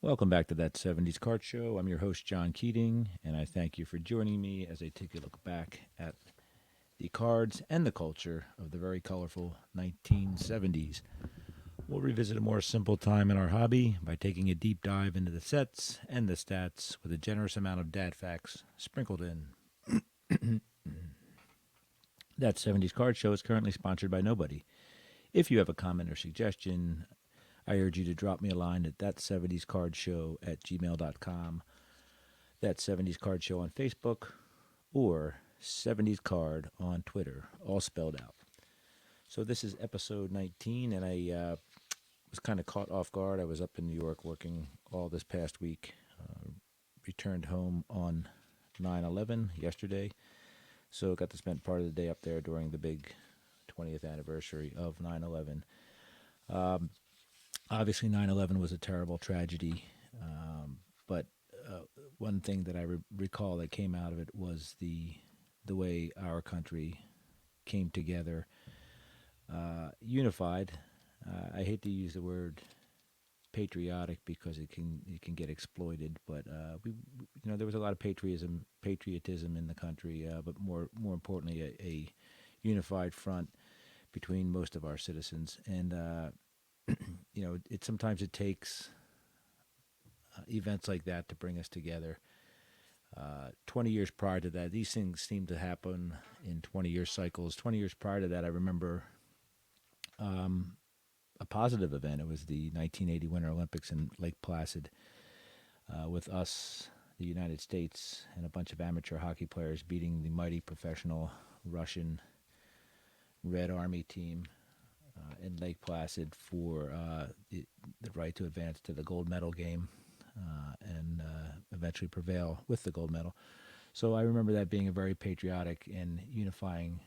Welcome back to That 70s Card Show. I'm your host, John Keating, and I thank you for joining me as I take a look back at the cards and the culture of the very colorful 1970s. We'll revisit a more simple time in our hobby by taking a deep dive into the sets and the stats with a generous amount of dad facts sprinkled in. That 70s Card Show is currently sponsored by nobody. If you have a comment or suggestion, I urge you to drop me a line at thatseventiescardshow@gmail.com, that 70s Card Show on Facebook, or 70s Card on Twitter, all spelled out. So this is episode 19, and I was kind of caught off guard. I was up in New York working all this past week, returned home on 9/11 yesterday, so got to spend part of the day up there during the big 20th anniversary of 9/11. Obviously, 9/11 was a terrible tragedy, but one thing that I recall that came out of it was the way our country came together, unified. I hate to use the word patriotic because it can get exploited, but there was a lot of patriotism in the country, but more importantly, a unified front between most of our citizens. And sometimes it takes events like that to bring us together. 20 years prior to that, these things seem to happen in 20-year cycles. 20 years prior to that, I remember a positive event. It was the 1980 Winter Olympics in Lake Placid, with us, the United States, and a bunch of amateur hockey players beating the mighty professional Russian Red Army team in Lake Placid for the right to advance to the gold medal game and eventually prevail with the gold medal. So I remember that being a very patriotic and unifying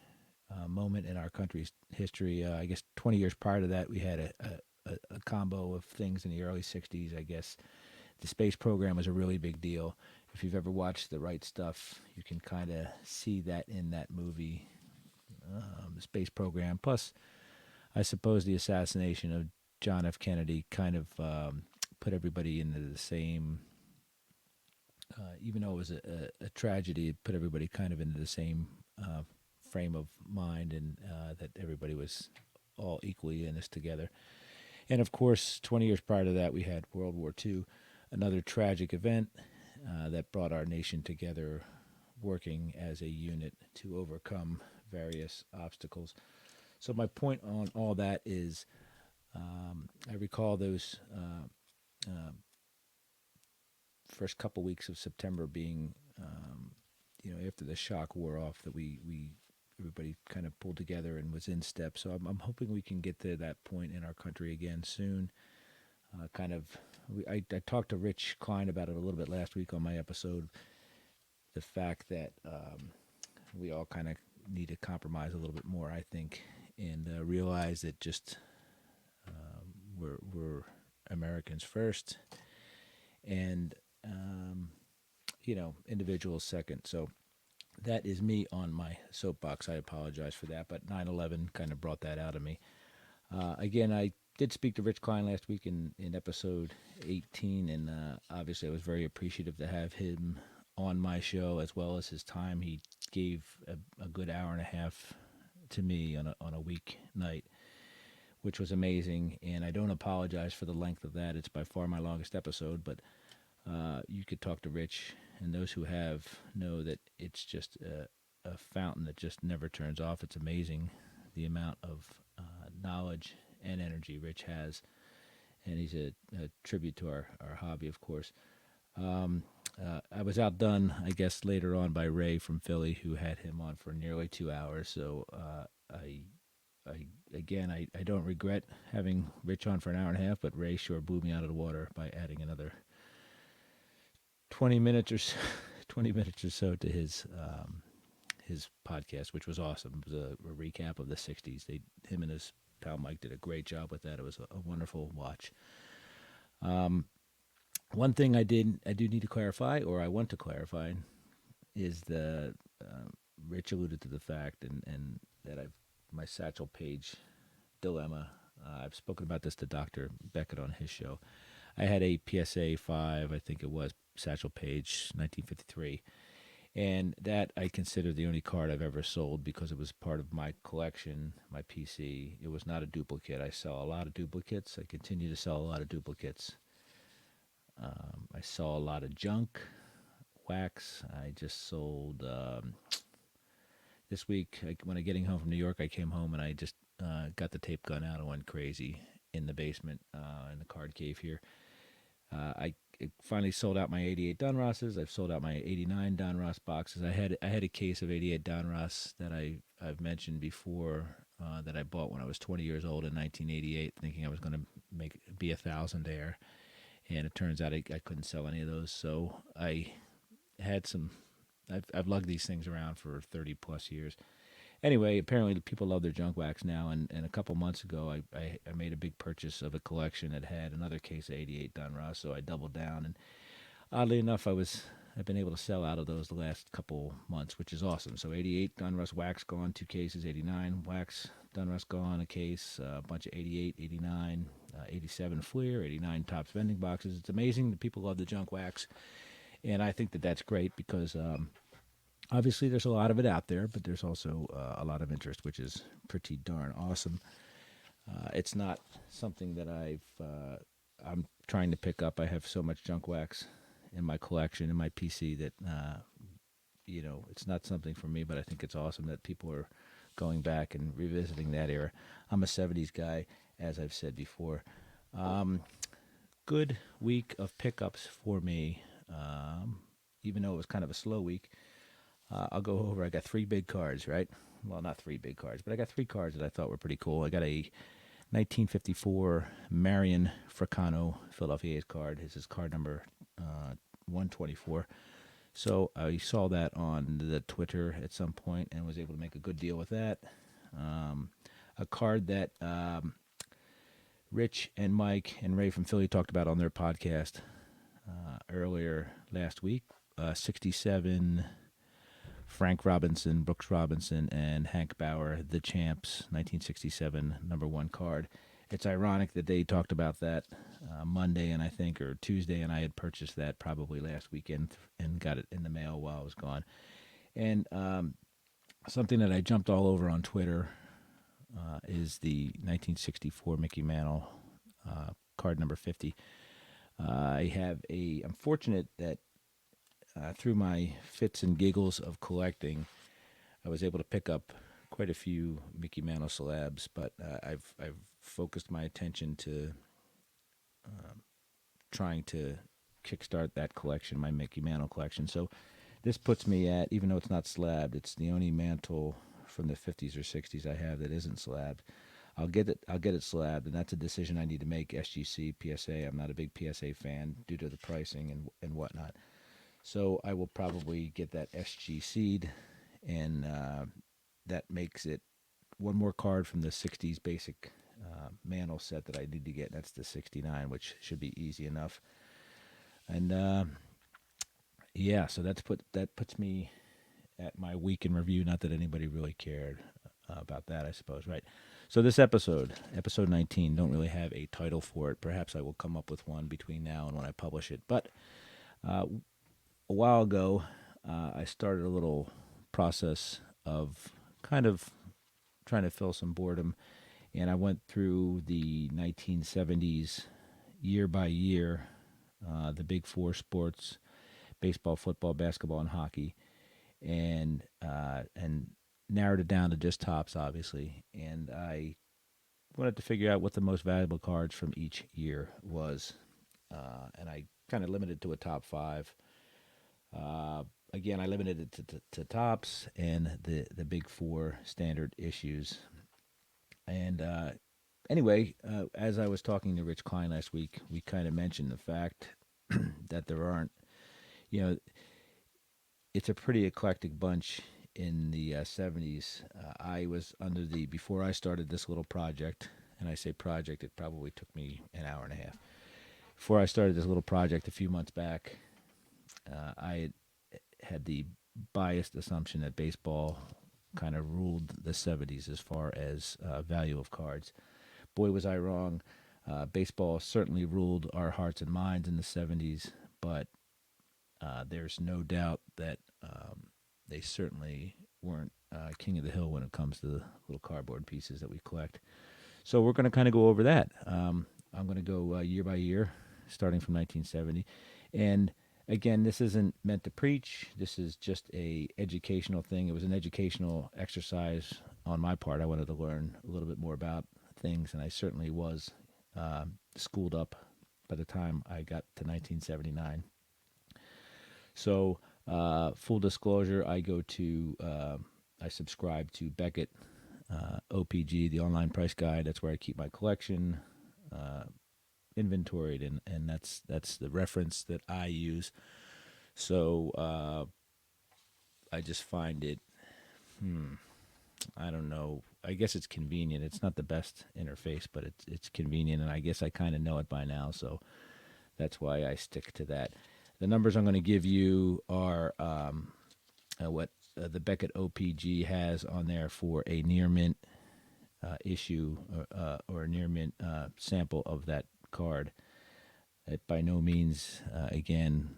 moment in our country's history. I guess 20 years prior to that, we had a combo of things in the early 60s. I guess the space program was a really big deal. If you've ever watched The Right Stuff, you can kind of see that in that movie, the space program. Plus, I suppose the assassination of John F. Kennedy kind of put everybody into the same, even though it was a tragedy, it put everybody kind of into the same frame of mind, and that everybody was all equally in this together. And of course, 20 years prior to that, we had World War II, another tragic event that brought our nation together, working as a unit to overcome various obstacles. So my point on all that is, I recall those first couple weeks of September being, after the shock wore off, that everybody kind of pulled together and was in step. So I'm hoping we can get to that point in our country again soon. I talked to Rich Klein about it a little bit last week on my episode. The fact that we all kind of need to compromise a little bit more, I think, and realize that just we're Americans first, and individuals second. So that is me on my soapbox. I apologize for that, but 9/11 kind of brought that out of me. Again, I did speak to Rich Klein last week in episode 18, and obviously I was very appreciative to have him on my show, as well as his time. He gave a good hour and a half to me on a weeknight, which was amazing, and I don't apologize for the length of that. It's by far my longest episode, but you could talk to Rich, and those who have know that it's just a fountain that just never turns off. It's amazing the amount of knowledge and energy Rich has, and he's a tribute to our hobby, of course. I was outdone, I guess, later on by Ray from Philly, who had him on for nearly 2 hours. So I don't regret having Rich on for an hour and a half, but Ray sure blew me out of the water by adding another 20 minutes or so, 20 minutes or so to his podcast, which was awesome. It was a recap of the 60s. Him and his pal Mike did a great job with that. It was a wonderful watch. One thing I do need to clarify, or I want to clarify, is the Rich alluded to the fact, and that my satchel page dilemma. I've spoken about this to Dr. Beckett on his show. I had a PSA 5, I think it was, Satchel Paige, 1953. And that I consider the only card I've ever sold because it was part of my collection, my PC. It was not a duplicate. I sell a lot of duplicates. I continue to sell a lot of duplicates. I saw a lot of junk, wax. I just sold this week. When I getting home from New York, I came home and I just got the tape gun out and went crazy in the basement in the card cave here. I finally sold out my 88 Donrosses. I've sold out my 89 Donruss boxes. I had a case of 88 Donruss that I've mentioned before that I bought when I was 20 years old in 1988, thinking I was going to be a thousandaire, and it turns out I couldn't sell any of those. So I had some. I've lugged these things around for 30 plus years. Anyway, apparently people love their junk wax now, and a couple months ago I made a big purchase of a collection that had another case of 88 Donruss, so I doubled down, and oddly enough I've been able to sell out of those the last couple months, which is awesome. So 88 Donruss wax gone, 2 cases, 89 wax Donruss gone, a case, a bunch of 88, 89, 87 Fleer, 89 Topps vending boxes. It's amazing that people love the junk wax, and I think that that's great because obviously, there's a lot of it out there, but there's also a lot of interest, which is pretty darn awesome. It's not something that I'm trying to pick up. I have so much junk wax in my collection, in my PC, that it's not something for me. But I think it's awesome that people are going back and revisiting that era. I'm a '70s guy, as I've said before. Good week of pickups for me, even though it was kind of a slow week. I'll go over. I got 3 big cards, right? Well, not 3 big cards, but I got 3 cards that I thought were pretty cool. I got a 1954 Marion Frecano Philadelphia A's card. This is card number 124. So I saw that on the Twitter at some point and was able to make a good deal with that. A card that Rich and Mike and Ray from Philly talked about on their podcast earlier last week. 67 Frank Robinson, Brooks Robinson, and Hank Bauer, the champs, 1967 number 1 card. It's ironic that they talked about that Monday, and I think, or Tuesday, and I had purchased that probably last weekend and got it in the mail while I was gone. And something that I jumped all over on Twitter is the 1964 Mickey Mantle card number 50. I'm fortunate that through my fits and giggles of collecting, I was able to pick up quite a few Mickey Mantle slabs, but I've focused my attention to trying to kickstart that collection, my Mickey Mantle collection. So this puts me at, even though it's not slabbed, it's the only Mantle from the 50s or 60s I have that isn't slabbed. I'll get it slabbed, and that's a decision I need to make. SGC, PSA. I'm not a big PSA fan due to the pricing and whatnot. So I will probably get that SGC'd, and that makes it one more card from the 60s basic Mantle set that I need to get. That's the 69, which should be easy enough. And so that puts me at my week in review. Not that anybody really cared about that, I suppose, right? So this episode 19, don't really have a title for it. Perhaps I will come up with one between now and when I publish it. But a while ago, I started a little process of kind of trying to fill some boredom, and I went through the 1970s year by year, the big 4 sports: baseball, football, basketball, and hockey, and narrowed it down to just Topps, obviously. And I wanted to figure out what the most valuable cards from each year was, and I kind of limited it to a top 5. Again, I limited it to Topps and the big 4 standard issues. And anyway, as I was talking to Rich Klein last week, we kind of mentioned the fact that there aren't, it's a pretty eclectic bunch in the 70s. I was before I started this little project, and I say project, it probably took me an hour and a half. Before I started this little project a few months back, I had the biased assumption that baseball kind of ruled the 70s as far as value of cards. Boy, was I wrong. Baseball certainly ruled our hearts and minds in the 70s, but there's no doubt that they certainly weren't king of the hill when it comes to the little cardboard pieces that we collect. So we're going to kind of go over that. I'm going to go year by year, starting from 1970. And again, this isn't meant to preach. This is just a educational thing. It was an educational exercise on my part. I wanted to learn a little bit more about things, and I certainly was schooled up by the time I got to 1979. So, full disclosure, I subscribe to Beckett OPG, the online price guide. That's where I keep my collection inventoried, and that's the reference that I use. So I just find it, I don't know. I guess it's convenient. It's not the best interface, but it's convenient, and I guess I kind of know it by now. So that's why I stick to that. The numbers I'm going to give you are what the Beckett OPG has on there for a near mint issue or a near mint sample of that card. It by no means, again,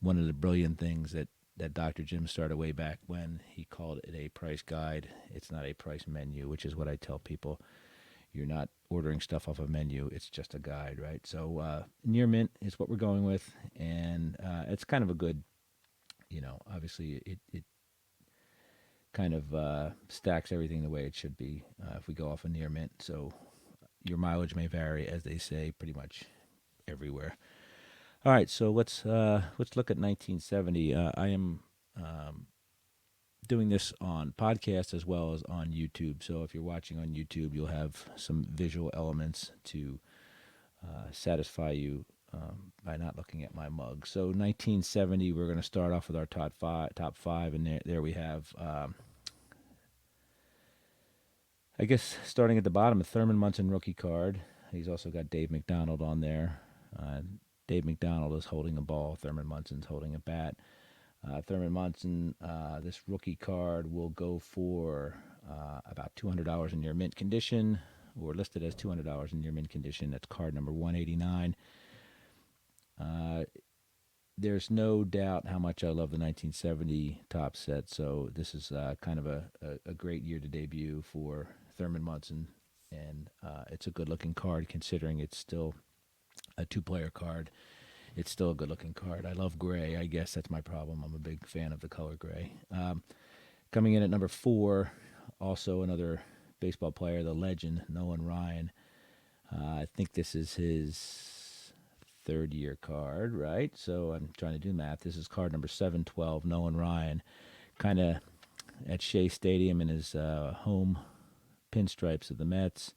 one of the brilliant things that Dr. Jim started way back when. He called it a price guide. It's not a price menu, which is what I tell people. You're not ordering stuff off a menu. It's just a guide, right? So near mint is what we're going with, and it's kind of a good, obviously it kind of stacks everything the way it should be if we go off a near mint. So your mileage may vary, as they say, pretty much everywhere. All right, so let's look at 1970. I am doing this on podcast as well as on YouTube. So if you're watching on YouTube, you'll have some visual elements to satisfy you by not looking at my mug. So 1970, we're going to start off with our top five, and there we have. I guess starting at the bottom, a Thurman Munson rookie card. He's also got Dave McDonald on there. Dave McDonald is holding a ball. Thurman Munson's holding a bat. Thurman Munson, this rookie card will go for about $200 in near mint condition, or listed as $200 in near mint condition. That's card number 189. There's no doubt how much I love the 1970 top set, so this is kind of a great year to debut for Thurman Munson, and it's a good-looking card considering it's still a two-player card. It's still a good-looking card. I love gray. I guess that's my problem. I'm a big fan of the color gray. Coming in at number 4, also another baseball player, the legend, Nolan Ryan. I think this is his third-year card, right? So I'm trying to do math. This is card number 712, Nolan Ryan, kind of at Shea Stadium in his home pinstripes of the Mets,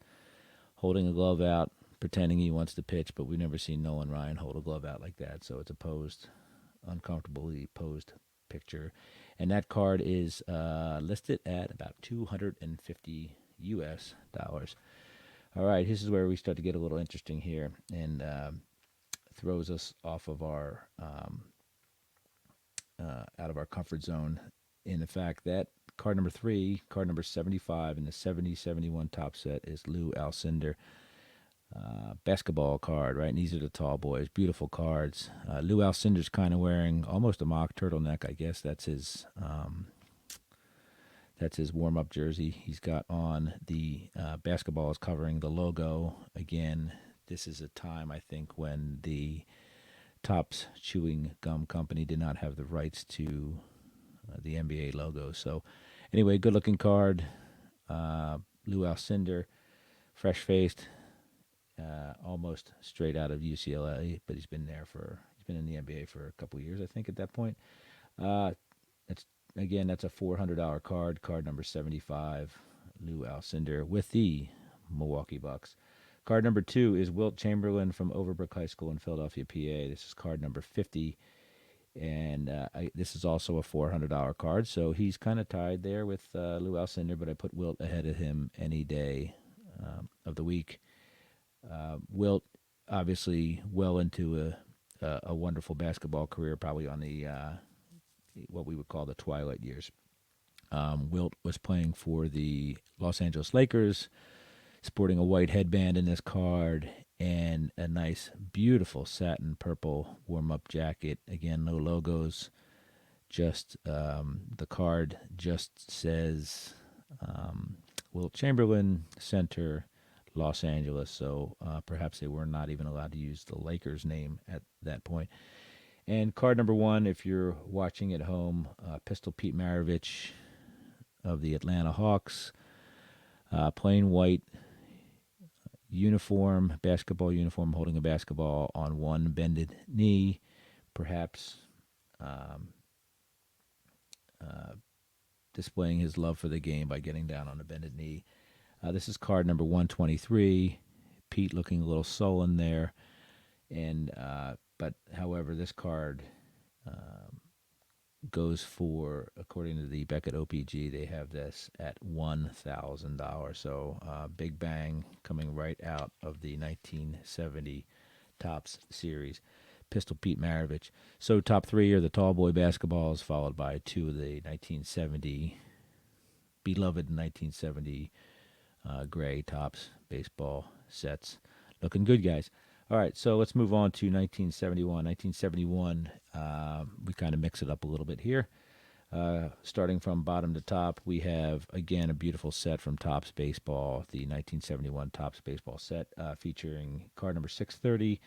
holding a glove out, pretending he wants to pitch, but we've never seen Nolan Ryan hold a glove out like that. So it's a posed, uncomfortably posed picture. And that card is listed at about $250 US. All right, this is where we start to get a little interesting here, and throws us off of our out of our comfort zone in the fact that card number 3, card number 75 in the 70-71 top set is Lou Alcindor. Basketball card, right? And these are the tall boys. Beautiful cards. Lou Alcindor's kind of wearing almost a mock turtleneck. I guess that's his warm-up jersey. He's got on the basketball is covering the logo. Again, this is a time, I think, when the Topps Chewing Gum Company did not have the rights to the NBA logo. So anyway, good-looking card. Lou Alcindor, fresh-faced. Almost straight out of UCLA, but he's been in the NBA for a couple of years, I think, at that point. That's a $400 card number 75, Lou Alcindor with the Milwaukee Bucks. Card number 2 is Wilt Chamberlain from Overbrook High School in Philadelphia, PA. This is card number 50, and this is also a $400 card, so he's kind of tied there with Lou Alcindor, but I put Wilt ahead of him any day of the week. Wilt, obviously, well into a wonderful basketball career, probably on the what we would call the twilight years. Wilt was playing for the Los Angeles Lakers, sporting a white headband in this card, and a nice, beautiful satin purple warm-up jacket. Again, no logos. Just the card just says Wilt Chamberlain, center, Los Angeles. So perhaps they were not even allowed to use the Lakers name at that point. And card number 1, if you're watching at home, Pistol Pete Maravich of the Atlanta Hawks, plain white uniform, basketball uniform, holding a basketball on one bended knee, perhaps displaying his love for the game by getting down on a bended knee. This is card number 123. Pete looking a little sullen there, and but however, this card goes for, according to the Beckett OPG, they have this at $1,000. So Big Bang coming right out of the 1970 Topps series. Pistol Pete Maravich. So top 3 are the tall boy basketballs, followed by 2 of the 1970, beloved 1970 gray Topps baseball sets. Looking good, guys. All right, so let's move on to 1971. 1971, we kind of mix it up a little bit here. Starting from bottom to top, we have, again, a beautiful set from Topps Baseball, the 1971 Topps Baseball set, featuring card number 630,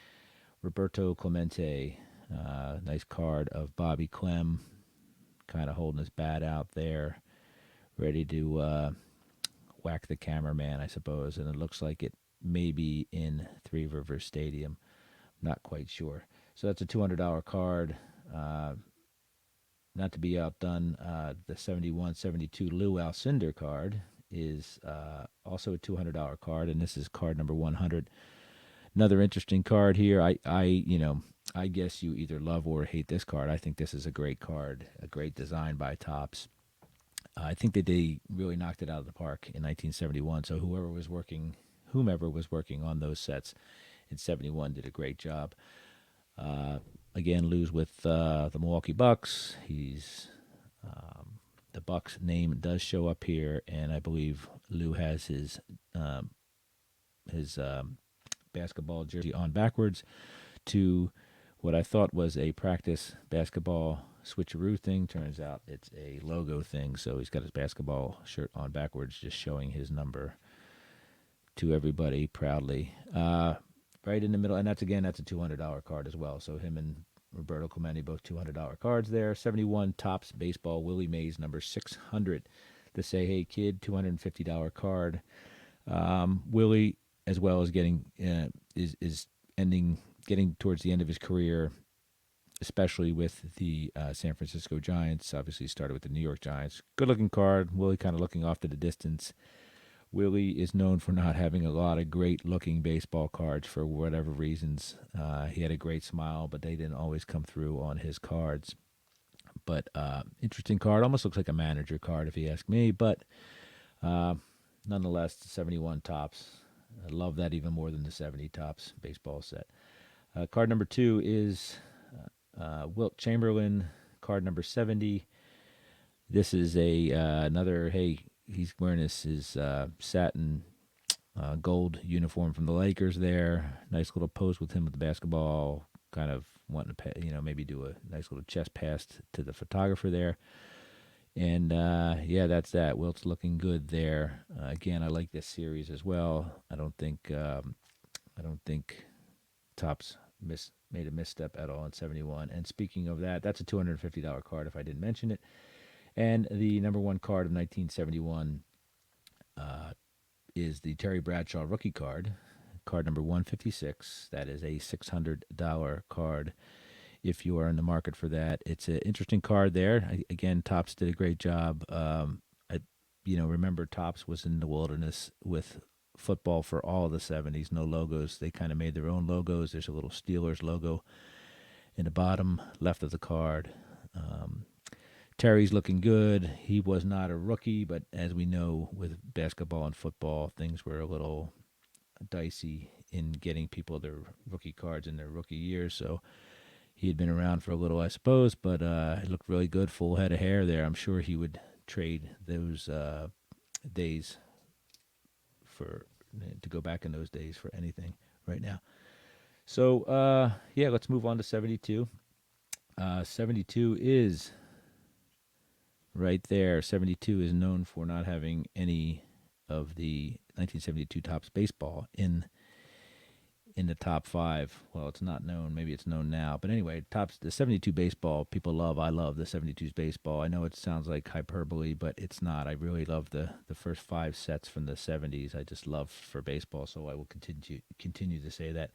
Roberto Clemente. Nice card of Bobby Clem, kind of holding his bat out there, ready to whack the cameraman, I suppose. And it looks like it may be in Three Rivers Stadium. Not quite sure. So that's a $200 card. Not to be outdone, the 71-72 Lou Alcindor card is also a $200 card, and this is card number 100. Another interesting card here. I guess you either love or hate this card. I think this is a great card, a great design by Topps. I think that they really knocked it out of the park in 1971. So whomever was working on those sets in 71 did a great job. Again, Lou's with the Milwaukee Bucks. The Bucks name does show up here, and I believe Lou has his basketball jersey on backwards to what I thought was a practice basketball switcheroo thing. Turns out it's a logo thing, so he's got his basketball shirt on backwards, just showing his number to everybody proudly. Right in the middle, and that's a $200 card as well. So him and Roberto Clemente, both $200 cards there. 71 Topps Baseball, Willie Mays, number 600. The Say Hey Kid, $250 card. Willie, as well as getting towards the end of his career, especially with the San Francisco Giants. Obviously started with the New York Giants. Good-looking card. Willie kind of looking off to the distance. Willie is known for not having a lot of great-looking baseball cards for whatever reasons. He had a great smile, but they didn't always come through on his cards. But interesting card. Almost looks like a manager card, if you ask me. But nonetheless, the 71 Topps. I love that even more than the 70 Topps baseball set. Card number 2 is Wilt Chamberlain, card number 70. This is another, he's wearing his satin gold uniform from the Lakers there. Nice little pose with him with the basketball, kind of wanting to, maybe do a nice little chest pass to the photographer there. And that's that. Wilt's looking good there. Again, I like this series as well. I don't think Topps made a misstep at all in 71. And speaking of that, that's a $250 card if I didn't mention it. And the number 1 card of 1971 is the Terry Bradshaw rookie card number 156. That is a $600 card if you are in the market for that. It's an interesting card there. Again, Topps did a great job. Remember Topps was in the wilderness with football for all of the 70s. No logos. They kind of made their own logos. There's a little Steelers logo in the bottom left of the card. Terry's looking good. He was not a rookie, but as we know with basketball and football, things were a little dicey in getting people their rookie cards in their rookie years. So he had been around for a little, I suppose, but he looked really good, full head of hair there. I'm sure he would trade those days to go back in those days for anything. right now. So, yeah, let's move on to 72. 72 is right there. 72 is known for not having any of the 1972 Topps baseball in the top five. Well, it's not known. Maybe it's known now. But anyway, the 72 baseball people love. I love the 72's baseball. I know it sounds like hyperbole, but it's not. I really love the first five sets from the 70s. I just love for baseball, so I will continue to say that.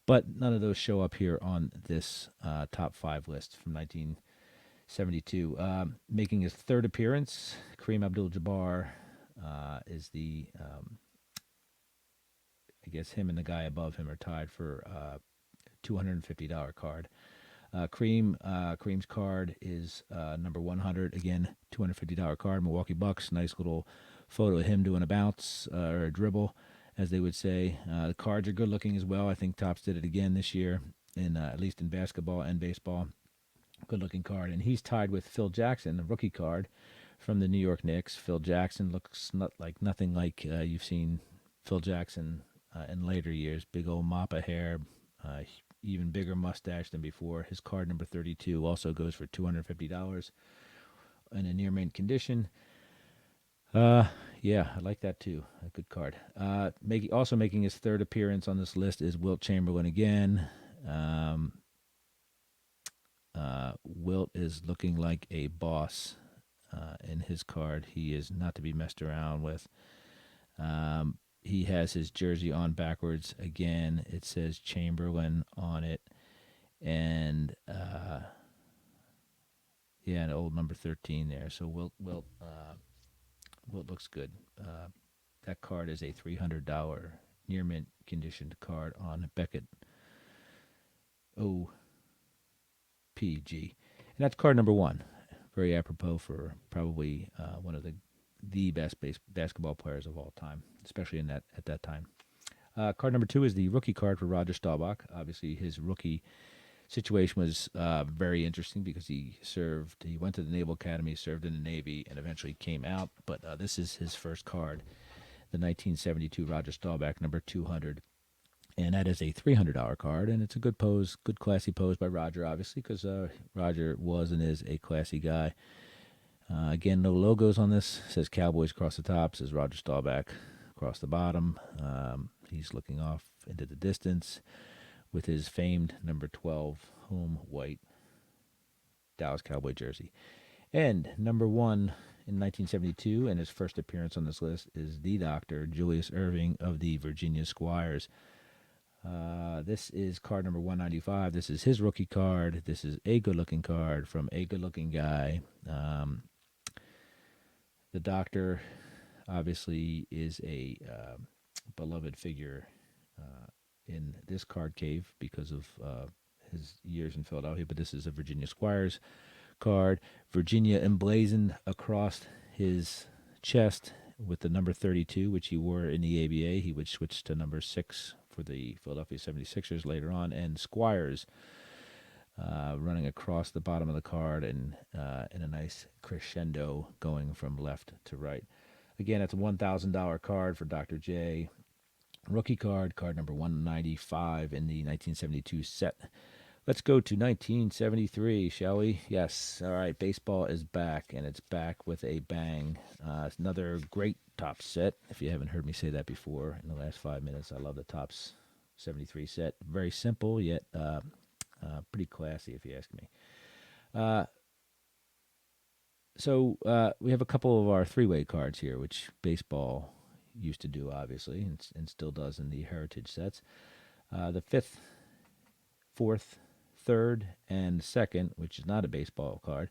But none of those show up here on this top five list from 1972. Making his third appearance, Kareem Abdul-Jabbar is the I guess him and the guy above him are tied for $250 card. Kareem's card is number 100. Again, $250 card. Milwaukee Bucks. Nice little photo of him doing a bounce or a dribble, as they would say. The cards are good looking as well. I think Topps did it again this year, at least in basketball and baseball. Good looking card. And he's tied with Phil Jackson, the rookie card from the New York Knicks. Phil Jackson looks nothing like you've seen Phil Jackson in later years. Big old mop of hair, even bigger mustache than before. His card number 32 also goes for $250 in a near mint condition. Yeah, I like that too. A good card. Also making his third appearance on this list is Wilt Chamberlain again. Wilt is looking like a boss in his card. He is not to be messed around with. He has his jersey on backwards again. It says Chamberlain on it, and an old number 13 there. So Wilt looks good. That card is a $300 near mint conditioned card on Beckett OPG, and that's card number 1. Very apropos for probably one of the best basketball players of all time, especially at that time. Card number 2 is the rookie card for Roger Stahlbach. Obviously, his rookie situation was very interesting because he went to the Naval Academy, served in the Navy, and eventually came out. But this is his first card, the 1972 Roger Stahlbach, number 200. And that is a $300 card, and it's a good pose, good classy pose by Roger, obviously, because Roger was and is a classy guy. Again, no logos on this. It says Cowboys across the top. It says Roger Stahlbach across the bottom. He's looking off into the distance with his famed number 12 home white Dallas Cowboy jersey. And number 1 in 1972, and his first appearance on this list, is the Dr. Julius Irving of the Virginia Squires. This is card number 195. This is his rookie card. This is a good-looking card from a good-looking guy. The Doctor obviously is a beloved figure in this card cave because of his years in Philadelphia, but this is a Virginia Squires card. Virginia emblazoned across his chest with the number 32, which he wore in the ABA. He would switch to number 6 for the Philadelphia 76ers later on, and Squires running across the bottom of the card and in a nice crescendo going from left to right. Again, it's a $1,000 card for Dr. J. Rookie card number 195 in the 1972 set. Let's go to 1973, shall we? Yes. All right, baseball is back, and it's back with a bang. It's another great Topps set. If you haven't heard me say that before in the last 5 minutes, I love the Topps 73 set. Very simple, yet pretty classy, if you ask me. So we have a couple of our three-way cards here, which baseball used to do, obviously, and still does in the heritage sets. The 5th, 4th, 3rd, and 2nd, which is not a baseball card,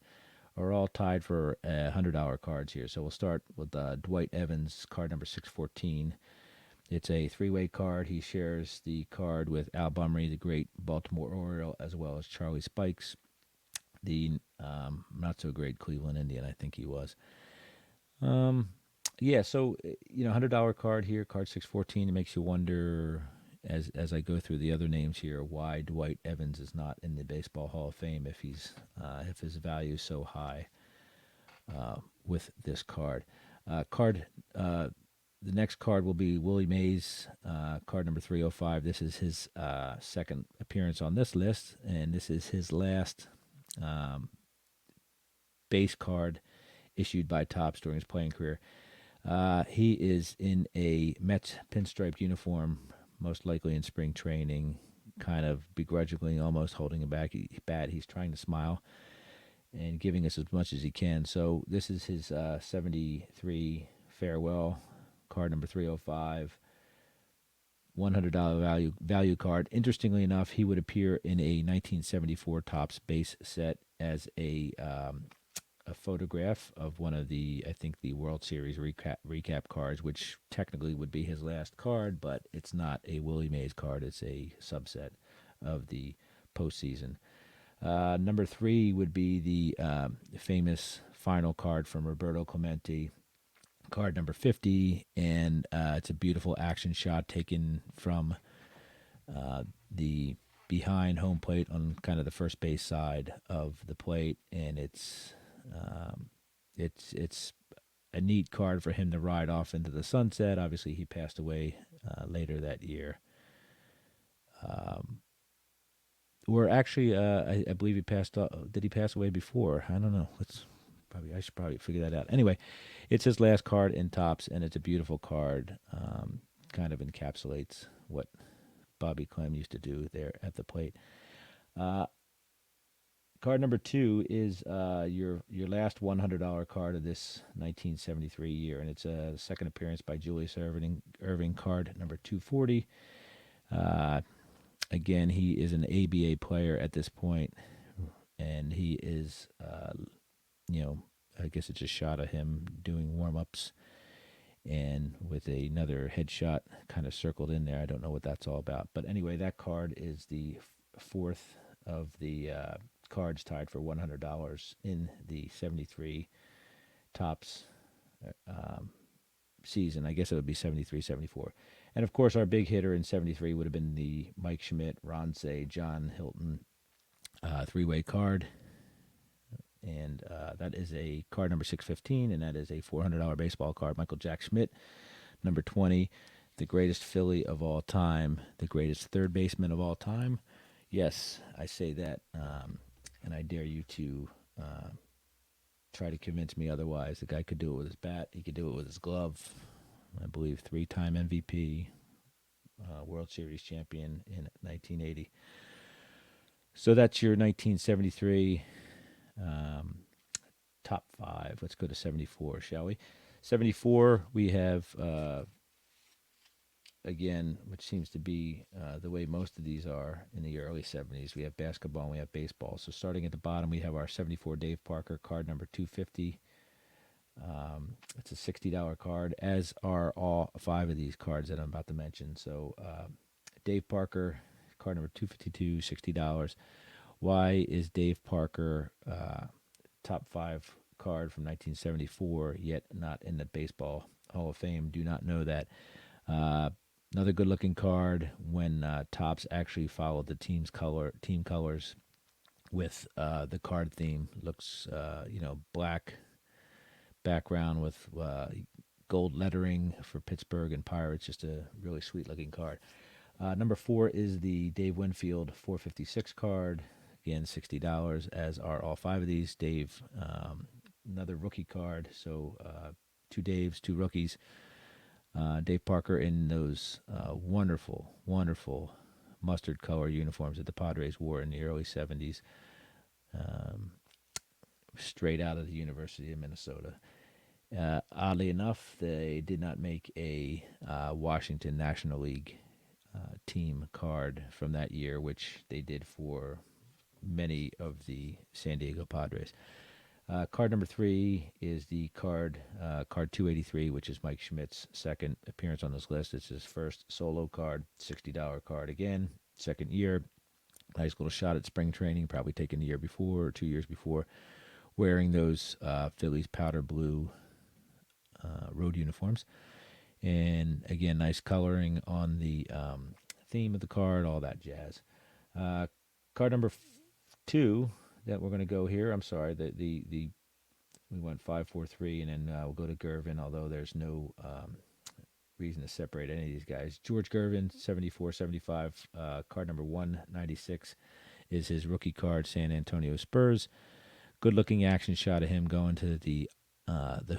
are all tied for $100 cards here. So we'll start with Dwight Evans, card number 614. It's a three-way card. He shares the card with Al Bumry, the great Baltimore Oriole, as well as Charlie Spikes, the not-so-great Cleveland Indian, I think he was. Yeah, so, $100 card here, card 614. It makes you wonder, as I go through the other names here, why Dwight Evans is not in the Baseball Hall of Fame if his value is so high with this card. Card The next card will be Willie Mays, card number 305. This is his second appearance on this list, and this is his last base card issued by Topps during his playing career. He is in a Mets pinstriped uniform, most likely in spring training, kind of begrudgingly, almost holding a bat. He's trying to smile and giving us as much as he can. So this is his 73 farewell card number 305, $100 value card. Interestingly enough, he would appear in a 1974 Topps base set as a photograph of one of the, I think, the World Series recap cards, which technically would be his last card, but it's not a Willie Mays card. It's a subset of the postseason. Number 3 would be the famous final card from Roberto Clemente, card number 50, and it's a beautiful action shot taken from the behind home plate on kind of the first base side of the plate, and it's a neat card for him to ride off into the sunset. Obviously, he passed away later that year. Or actually, I believe he passed. Did he pass away before? I don't know. I should probably figure that out. Anyway, it's his last card in Topps, and it's a beautiful card. Kind of encapsulates what Bobby Clem used to do there at the plate. Card number 2 is your last $100 card of this 1973 year, and it's a second appearance by Julius Irving, card number 240. Again, he is an ABA player at this point, and he is, I guess it's a shot of him doing warm-ups, and with another headshot kind of circled in there. I don't know what that's all about. But anyway, that card is the fourth of the cards tied for $100 in the 73 Topps season. I guess it would be 73, 74. And of course, our big hitter in 73 would have been the Mike Schmidt, Ron Say, John Hilton three-way card. And that is a card number 615, and that is a $400 baseball card. Michael Jack Schmidt, number 20, the greatest Philly of all time, the greatest third baseman of all time. Yes, I say that, and I dare you to try to convince me otherwise. The guy could do it with his bat. He could do it with his glove. I believe 3-time MVP, World Series champion in 1980. So that's your 1973 top 5. Let's go to 74, shall we? 74, we have, again, which seems to be the way most of these are in the early 70s. We have basketball and we have baseball. So starting at the bottom, we have our 74 Dave Parker, card number 250. It's a $60 card, as are all 5 of these cards that I'm about to mention. So Dave Parker, card number 252, $60. Why is Dave Parker top 5 card from 1974, yet not in the Baseball Hall of Fame? Do not know that. Another good-looking card when Topps actually followed the team colors with the card theme. Looks, black background with gold lettering for Pittsburgh and Pirates. Just a really sweet-looking card. Number 4 is the Dave Winfield 456 card. Again, $60, as are all 5 of these. Dave, another rookie card. So 2 Daves, 2 rookies. Dave Parker in those wonderful, wonderful mustard color uniforms that the Padres wore in the early 70s. Straight out of the University of Minnesota. Oddly enough, they did not make a Washington National League team card from that year, which they did for many of the San Diego Padres. Card number 3 is the card 283, which is Mike Schmidt's second appearance on this list. It's his first solo card, $60 card again, second year. Nice little shot at spring training, probably taken the year before or 2 years before, wearing those Phillies powder blue road uniforms. And again, nice coloring on the theme of the card, all that jazz. Card number 2 that we're going to go here. I'm sorry, we went 5, 4, 3, and then we'll go to Gervin, although there's no reason to separate any of these guys. George Gervin, 74-75, card number 196 is his rookie card, San Antonio Spurs. Good-looking action shot of him going to the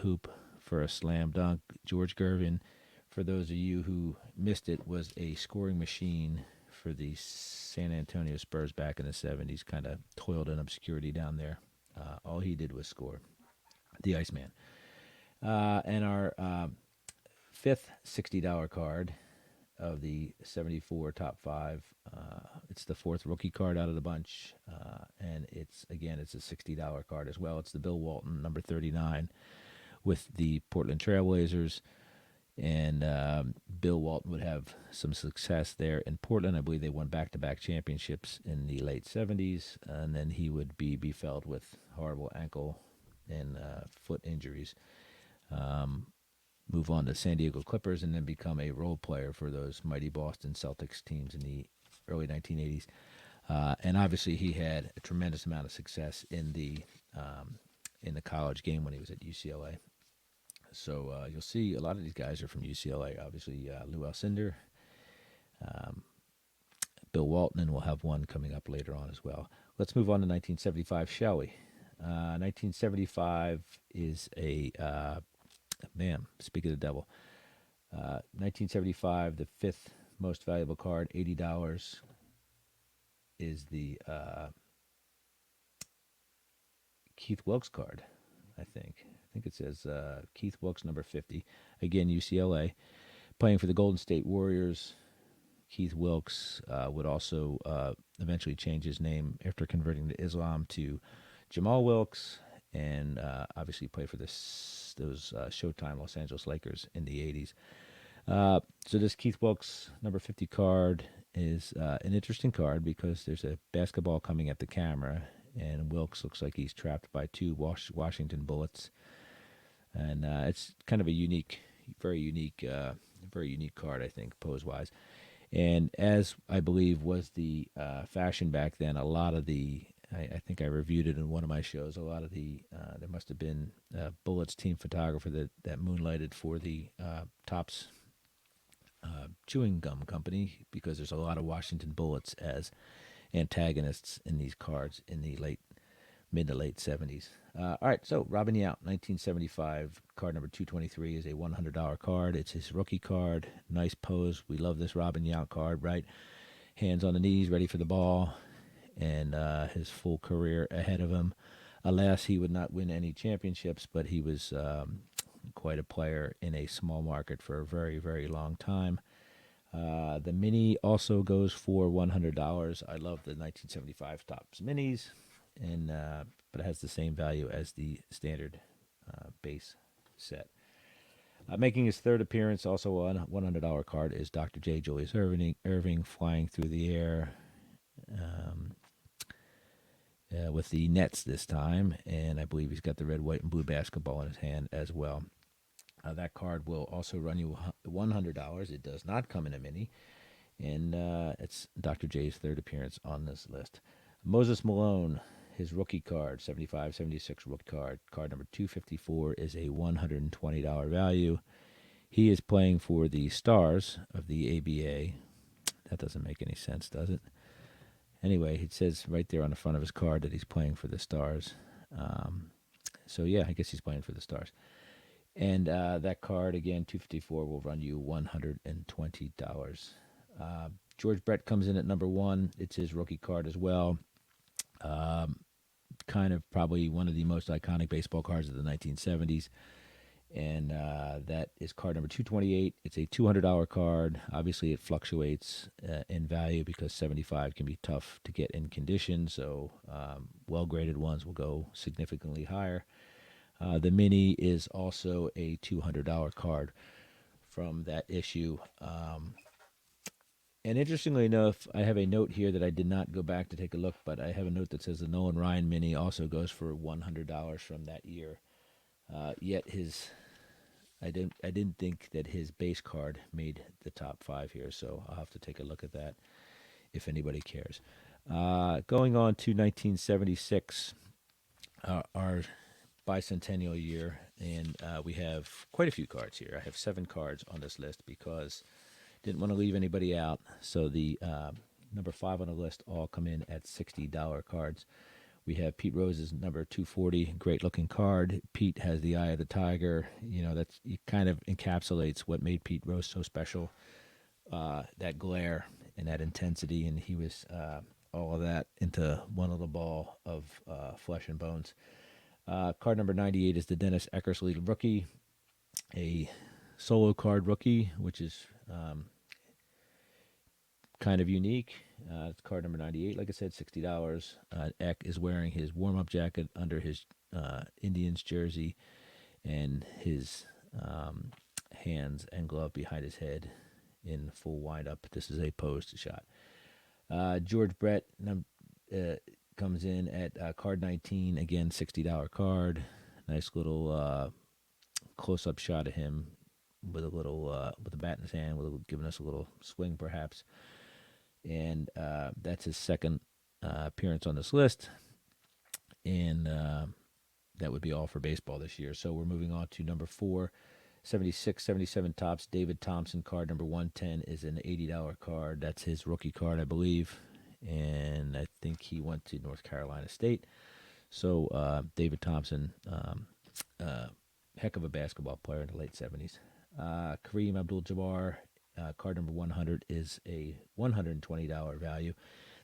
hoop for a slam dunk. George Gervin, for those of you who missed it, was a scoring machine for the San Antonio Spurs back in the 70s. Kind of toiled in obscurity down there. All he did was score. The Iceman. And our fifth $60 card of the 74 top 5. It's the fourth rookie card out of the bunch, and it's a $60 card as well. It's the Bill Walton, number 39, with the Portland Trailblazers, and Bill Walton would have some success there in Portland. I believe they won back-to-back championships in the late 70s, and then he would be befelled with horrible ankle and foot injuries. Move on to San Diego Clippers, and then become a role player for those mighty Boston Celtics teams in the early 1980s. And obviously, he had a tremendous amount of success in the college game when he was at UCLA. So you'll see a lot of these guys are from UCLA. Obviously, Lou Alcindor, Bill Walton, and we'll have one coming up later on as well. Let's move on to 1975, shall we? 1975 is a speak of the devil. 1975, the fifth most valuable card, $80, is the Keith Wilkes card, I think. I think it says Keith Wilkes, number 50. Again, UCLA. Playing for the Golden State Warriors. Keith Wilkes would also eventually change his name after converting to Islam to Jamal Wilkes, and obviously play for those Showtime Los Angeles Lakers in the 80s. So this Keith Wilkes number 50 card is an interesting card because there's a basketball coming at the camera, and Wilkes looks like he's trapped by two Washington Bullets. And it's kind of a very unique card, I think, pose-wise. And as I believe was the fashion back then, a lot of the I think I reviewed it in one of my shows. A lot of there must have been Bullets team photographer that moonlighted for the Topps chewing gum company, because there's a lot of Washington Bullets as antagonists in these cards in the mid to late 70s. All right, so Robin Yount, 1975, card number 223 is a $100 card. It's his rookie card. Nice pose. We love this Robin Yount card, right? Hands on the knees, ready for the ball. And his full career ahead of him. Alas, he would not win any championships, but he was quite a player in a small market for a very, very long time. The mini also goes for $100. I love the 1975 Topps minis, but it has the same value as the standard base set. Making his third appearance, also a $100 card, is Dr. J. Julius Irving flying through the air. With the Nets this time, and I believe he's got the red, white, and blue basketball in his hand as well. That card will also run you $100. It does not come in a mini, and it's Dr. J's third appearance on this list. Moses Malone, his rookie card, 75-76 rookie card number 254, is a $120 value. He is playing for the Stars of the ABA. That doesn't make any sense, does it? Anyway, it says right there on the front of his card that he's playing for the Stars. So, yeah, I guess he's playing for the Stars. And that card, again, 254, will run you $120. George Brett comes in at number 1. It's his rookie card as well. Kind of probably one of the most iconic baseball cards of the 1970s. And that is card number 228. It's a $200 card. Obviously, it fluctuates in value because 75 can be tough to get in condition, so well-graded ones will go significantly higher. The mini is also a $200 card from that issue. And interestingly enough, I have a note here that I did not go back to take a look, but I have a note that says the Nolan Ryan mini also goes for $100 from that year. Yet I didn't think that his base card made the top 5 here, so I'll have to take a look at that if anybody cares. Going on to 1976, our bicentennial year, and we have quite a few cards here. I have 7 cards on this list because didn't want to leave anybody out. So the number 5 on the list all come in at $60 cards. We have Pete Rose's number 240, great looking card. Pete has the eye of the tiger. You know, that's, it kind of encapsulates what made Pete Rose so special. That glare and that intensity, and he was all of that into one little ball of flesh and bones. Card number 98 is the Dennis Eckersley rookie, a solo card rookie, which is kind of unique. It's card number 98. Like I said, $60. Eck is wearing his warm-up jacket under his Indians jersey, and his hands and glove behind his head in full wind-up. This is a posed shot. George Brett comes in at card 19. Again, $60 card. Nice little close-up shot of him with a little with a bat in his hand, giving us a little swing perhaps. And that's his second appearance on this list. And that would be all for baseball this year. So we're moving on to number 4, 76, 77 Topps. David Thompson, card number 110, is an $80 card. That's his rookie card, I believe. And I think he went to North Carolina State. So David Thompson, heck of a basketball player in the late 70s. Kareem Abdul-Jabbar, card number 100, is a $120 value.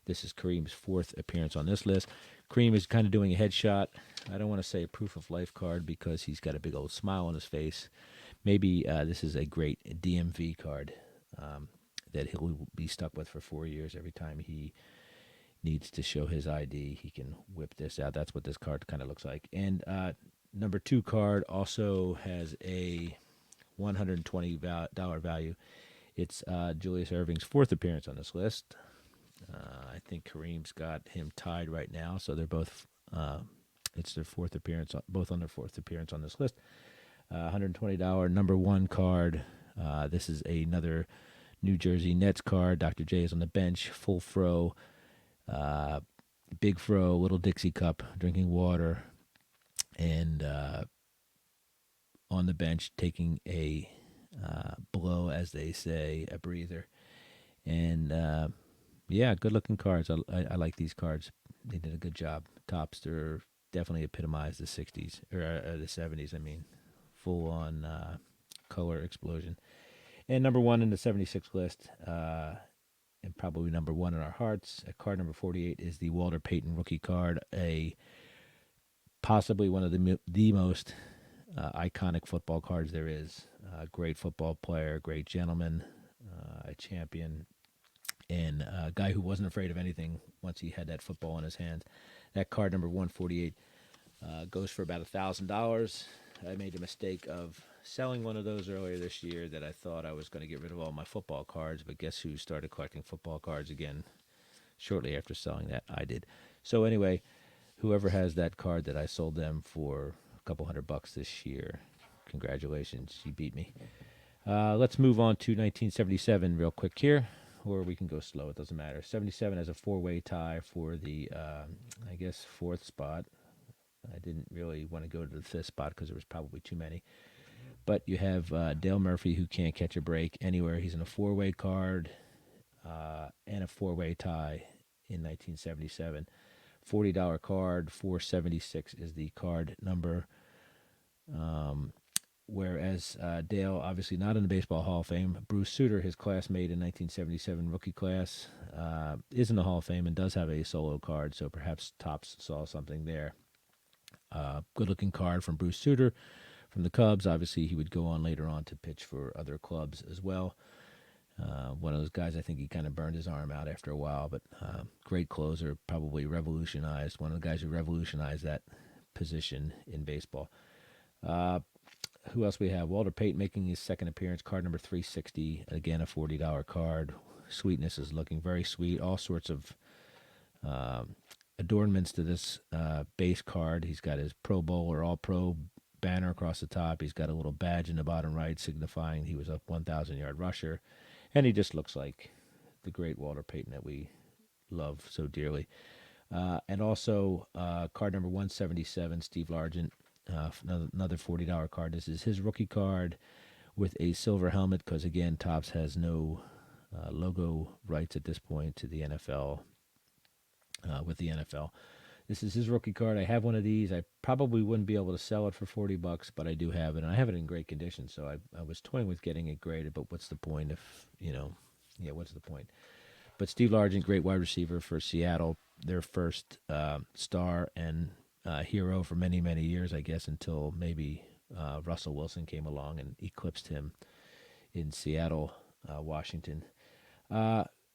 This is Kareem's 4th appearance on this list. Kareem is kind of doing a headshot. I don't want to say a proof of life card because he's got a big old smile on his face. Maybe this is a great DMV card that he'll be stuck with for 4 years. Every time he needs to show his ID, he can whip this out. That's what this card kind of looks like. And number 2 card also has a $120 value. It's Julius Irving's 4th appearance on this list. I think Kareem's got him tied right now, so they're both. It's their 4th appearance, both on their 4th appearance on this list. $120 number 1 card. This is another New Jersey Nets card. Dr. J is on the bench, full fro, big fro, little Dixie cup, drinking water, and on the bench taking a blow, as they say, a breather. And yeah, good looking cards. I like these cards. They did a good job. Topps, they're definitely epitomized the 60s, or the 70s, I mean. Full on color explosion. And number 1 in the 76 list, and probably number 1 in our hearts, at card number 48 is the Walter Payton rookie card, possibly one of the most iconic football cards there is. Great football player, great gentleman, a champion, and a guy who wasn't afraid of anything once he had that football in his hands. That card number 148 goes for about $1,000. I made the mistake of selling one of those earlier this year that I thought I was going to get rid of all my football cards, but guess who started collecting football cards again shortly after selling that? I did. So anyway, whoever has that card that I sold them for a couple $100 this year, congratulations, you beat me. Let's move on to 1977 real quick here, or we can go slow, it doesn't matter. 77 has a 4-way tie for the, I guess, 4th spot. I didn't really want to go to the 5th spot because there was probably too many. But you have Dale Murphy, who can't catch a break anywhere. He's in a 4-way card and a 4-way tie in 1977. $40 card, 476 is the card number. Whereas Dale, obviously not in the Baseball Hall of Fame. Bruce Sutter, his classmate in 1977 rookie class, is in the Hall of Fame and does have a solo card, so perhaps Topps saw something there. Good-looking card from Bruce Sutter from the Cubs. Obviously, he would go on later on to pitch for other clubs as well. One of those guys, I think he kind of burned his arm out after a while, but great closer, probably revolutionized. One of the guys who revolutionized that position in baseball. Who else we have? Walter Payton making his 2nd appearance, card number 360. Again, a $40 card. Sweetness is looking very sweet. All sorts of adornments to this base card. He's got his Pro Bowl or All-Pro banner across the top. He's got a little badge in the bottom right signifying he was a 1,000-yard rusher. And he just looks like the great Walter Payton that we love so dearly. And also card number 177, Steve Largent, Another $40 card. This is his rookie card with a silver helmet because, again, Topps has no logo rights at this point to the NFL, with the NFL. This is his rookie card. I have one of these. I probably wouldn't be able to sell it for $40, but I do have it, and I have it in great condition. So I was toying with getting it graded, but what's the point if, what's the point? But Steve Largent, great wide receiver for Seattle, their first star and hero for many, many years, I guess, until maybe Russell Wilson came along and eclipsed him in Seattle, Washington.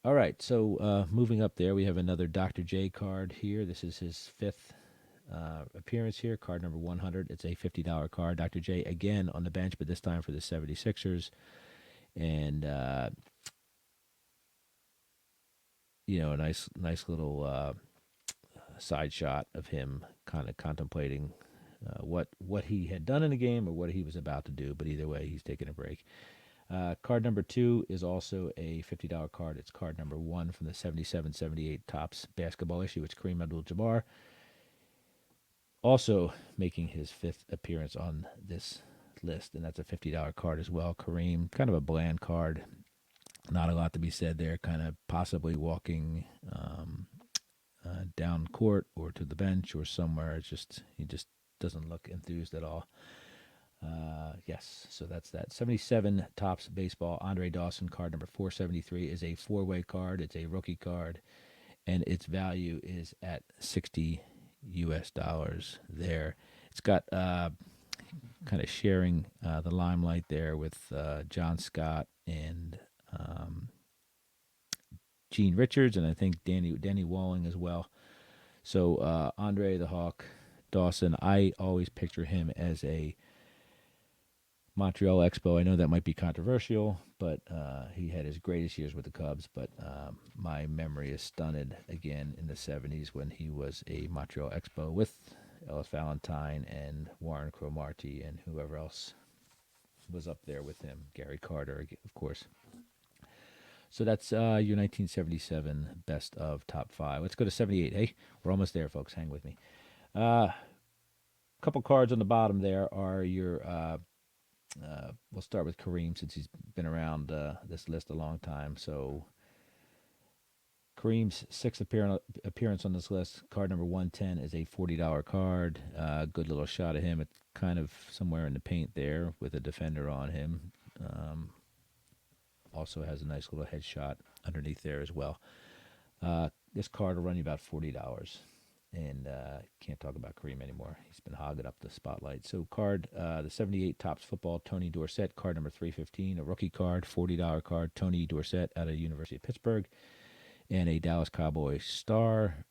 All right, so moving up there, we have another Dr. J card here. This is his fifth appearance here, card number 100. It's a $50 card. Dr. J, again, on the bench, but this time for the 76ers. And, a nice little side shot of him kind of contemplating what he had done in the game or what he was about to do. But either way, he's taking a break. Card number 2 is also a $50 card. It's card number 1 from the 77-78 Topps basketball issue. It's Kareem Abdul-Jabbar, also making his fifth appearance on this list, and that's a $50 card as well. Kareem, kind of a bland card. Not a lot to be said there, kind of possibly walking down court or to the bench or somewhere. He just doesn't look enthused at all. Yes, so that's that. 77 Topps baseball. Andre Dawson, card number 473, is a four-way card. It's a rookie card, and its value is at $60 there. It's got kind of sharing the limelight there with John Scott and Gene Richards, and I think Danny Walling as well. So Andre the Hawk Dawson, I always picture him as a Montreal Expo. I know that might be controversial, but he had his greatest years with the Cubs. But my memory is stunted again in the 70s when he was a Montreal Expo with Ellis Valentine and Warren Cromartie and whoever else was up there with him. Gary Carter, of course. So that's your 1977 best of top 5. Let's go to 78. Hey, we're almost there, folks. Hang with me. Couple cards on the bottom there are your... we'll start with Kareem since he's been around this list a long time. So Kareem's sixth appearance on this list, card number 110, is a $40 card. Good little shot of him. It's kind of somewhere in the paint there with a defender on him. Also has a nice little headshot underneath there as well. This card will run you about $40. And can't talk about Kareem anymore. He's been hogging up the spotlight. So card, the 78 Topps football, Tony Dorsett, card number 315, a rookie card, $40 card, Tony Dorsett out of the University of Pittsburgh, and a Dallas Cowboys star,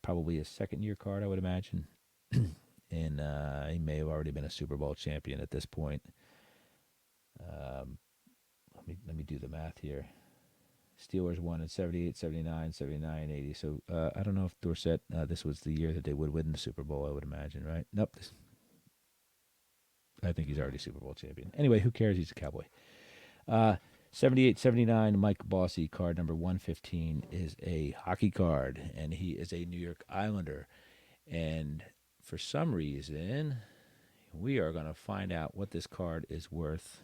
probably a second-year card, I would imagine. And he may have already been a Super Bowl champion at this point. Let me do the math here. Steelers won in 78, 79, 79, 80. So I don't know if Dorsett, this was the year that they would win the Super Bowl, I would imagine, right? Nope. I think he's already Super Bowl champion. Anyway, who cares? He's a Cowboy. 78, 79, Mike Bossy, card number 115, is a hockey card, and he is a New York Islander. And for some reason, we are going to find out what this card is worth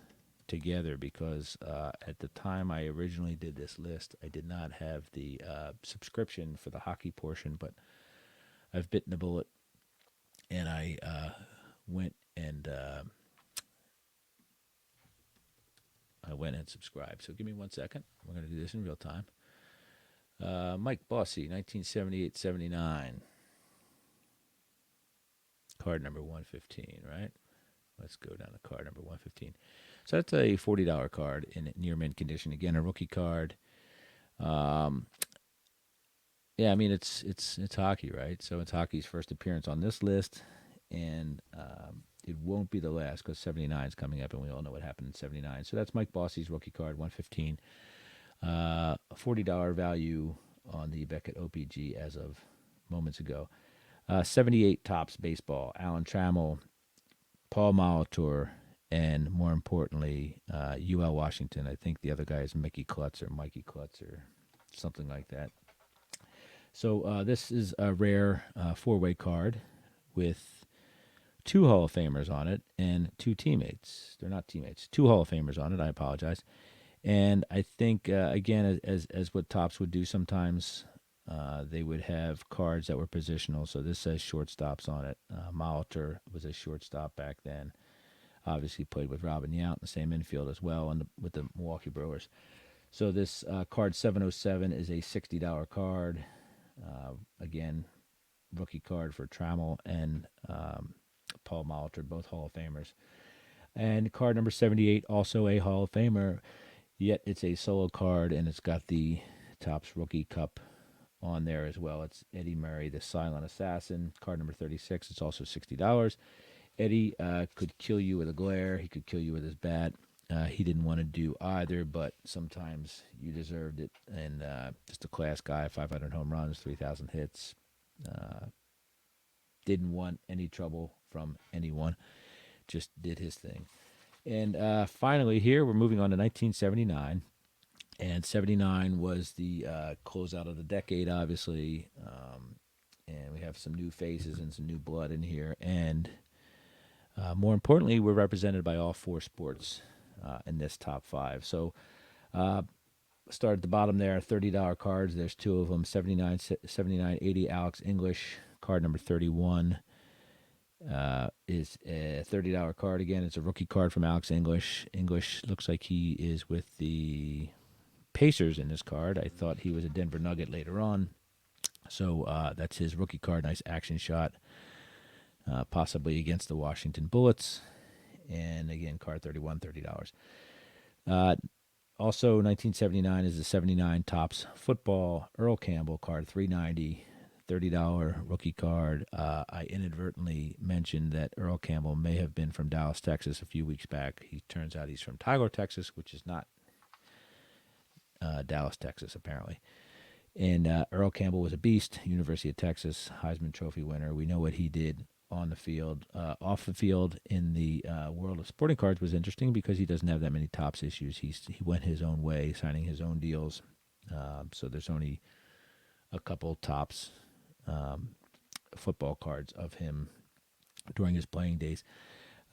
together, because at the time I originally did this list, I did not have the subscription for the hockey portion, but I've bitten the bullet, and I went and subscribed. So give me 1 second. We're going to do this in real time. Mike Bossy, 1978-79. Card number 115, right? Let's go down to card number 115. So that's a $40 card in near mint condition. Again, a rookie card. Yeah, I mean it's hockey, right? So it's hockey's first appearance on this list, and it won't be the last because 79 is coming up, and we all know what happened in 79. So that's Mike Bossy's rookie card, 115. A $40 value on the Beckett OPG as of moments ago. 78 Topps baseball, Alan Trammell, Paul Molitor, and more importantly, UL Washington. I think the other guy is Mickey Klutz or Mikey Klutz or something like that. So this is a rare four-way card with two Hall of Famers on it and two teammates. They're not teammates. Two Hall of Famers on it. I apologize. And I think, again, as what Topps would do sometimes, they would have cards that were positional. So this says shortstops on it. Molitor was a shortstop back then. Obviously played with Robin Yount in the same infield as well, and with the Milwaukee Brewers. So this card 707 is a $60 card. Again, rookie card for Trammell and Paul Molitor, both Hall of Famers. And card number 78, also a Hall of Famer, yet it's a solo card, and it's got the Topps Rookie Cup on there as well. It's Eddie Murray, the Silent Assassin. Card number 36, it's also $60. Eddie could kill you with a glare. He could kill you with his bat. He didn't want to do either, but sometimes you deserved it. And just a class guy, 500 home runs, 3,000 hits. Didn't want any trouble from anyone. Just did his thing. And finally here, we're moving on to 1979. And 79 was the closeout of the decade, obviously. And we have some new faces and some new blood in here. And more importantly, we're represented by all four sports in this top five. So start at the bottom there, $30 cards. There's two of them, 79, 80 Alex English. Card number 31 is a $30 card. Again, it's a rookie card from Alex English. English looks like he is with the Pacers in this card. I thought he was a Denver Nugget later on. So that's his rookie card. Nice action shot. Possibly against the Washington Bullets. And again, card 31, $30. Also, 1979 is the 79 Topps Football Earl Campbell card, $390, $30 rookie card. I inadvertently mentioned that Earl Campbell may have been from Dallas, Texas a few weeks back. He turns out he's from Tyler, Texas, which is not Dallas, Texas, apparently. And Earl Campbell was a beast, University of Texas, Heisman Trophy winner. We know what he did on the field. Off the field in the world of sporting cards was interesting because he doesn't have that many Topps issues. He went his own way, signing his own deals. So there's only a couple Topps football cards of him during his playing days.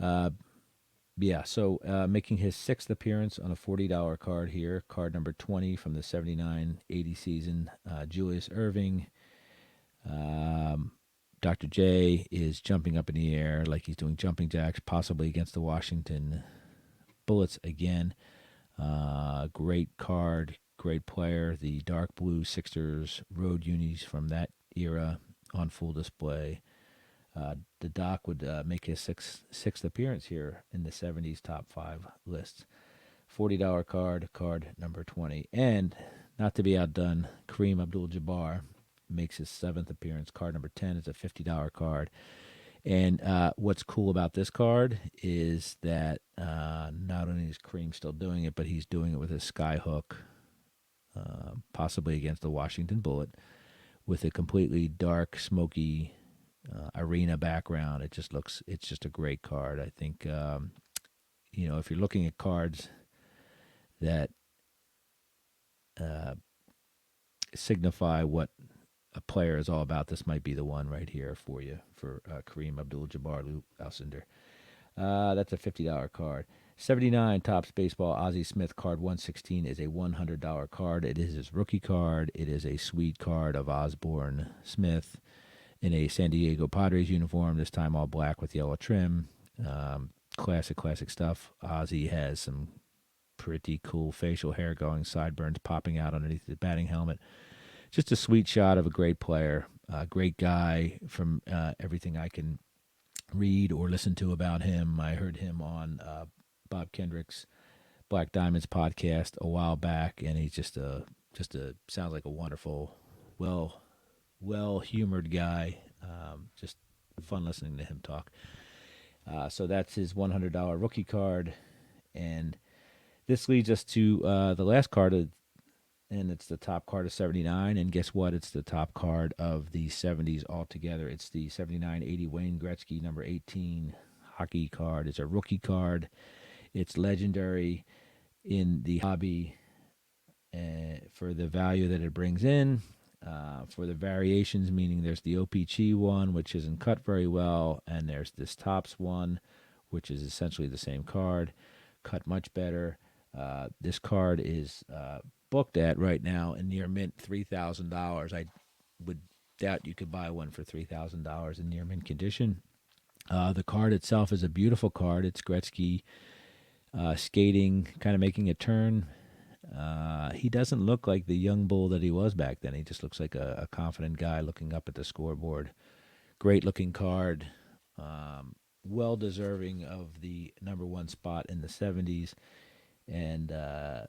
So making his sixth appearance on a $40 card here, card number 20 from the 79-80 season, Julius Irving. Dr. J is jumping up in the air like he's doing jumping jacks, possibly against the Washington Bullets again. Great card, great player. The dark blue Sixers road unis from that era on full display. The Doc would make his sixth appearance here in the 70s top five lists. $40 card number 20. And not to be outdone, Kareem Abdul-Jabbar makes his seventh appearance. Card number 10 is a $50 card. And what's cool about this card is that not only is Kareem still doing it, but he's doing it with a skyhook, possibly against the Washington Bullet, with a completely dark, smoky arena background. It's just a great card. I think, if you're looking at cards that signify what a player is all about, this might be the one right here for you, for Kareem Abdul-Jabbar, Lou Alcindor. That's a $50 card. 79 Topps Baseball Aussie Smith card 116 is a $100 card. It is his rookie card. It is a sweet card of Osborne Smith in a San Diego Padres uniform, this time all black with yellow trim. Classic stuff. Ozzy has some pretty cool facial hair going, sideburns popping out underneath the batting helmet. Just a sweet shot of a great player, great guy from everything I can read or listen to about him. I heard him on Bob Kendrick's Black Diamonds podcast a while back, and he's just sounds like a wonderful, well-humored guy. Just fun listening to him talk. So that's his $100 rookie card. And this leads us to the last card, and it's the top card of 79. And guess what? It's the top card of the 70s altogether. It's the 79-80 Wayne Gretzky number 18 hockey card. It's a rookie card. It's legendary in the hobby for the value that it brings in. For the variations, meaning there's the OPG one, which isn't cut very well, and there's this Topps one, which is essentially the same card, cut much better. This card is booked at right now in near mint $3,000. I would doubt you could buy one for $3,000 in near mint condition. The card itself is a beautiful card. It's Gretzky skating, kind of making a turn. He doesn't look like the young bull that he was back then. He just looks like a confident guy looking up at the scoreboard. Great looking card. Well deserving of the number one spot in the 70s. And, the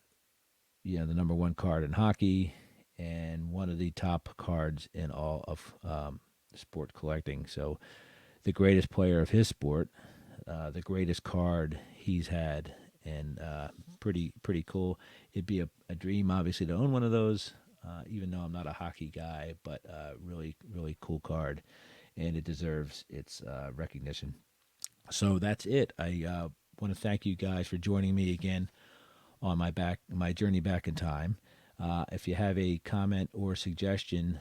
number one card in hockey and one of the top cards in all of sport collecting. So the greatest player of his sport, the greatest card he's had, and pretty cool. It'd be a dream, obviously, to own one of those, even though I'm not a hockey guy, but really, really cool card, and it deserves its recognition. So that's it. I want to thank you guys for joining me again on my journey back in time. If you have a comment or suggestion,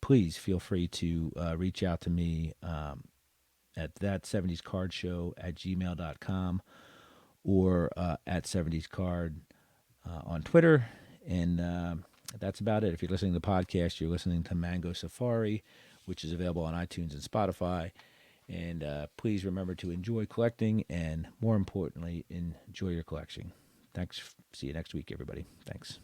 please feel free to reach out to me at ThatSeventiesCardShow at gmail.com or at 70sCard on Twitter. And that's about it. If you're listening to the podcast, you're listening to Mango Safari, which is available on iTunes and Spotify. And please remember to enjoy collecting and, more importantly, enjoy your collection. Thanks. See you next week, everybody. Thanks.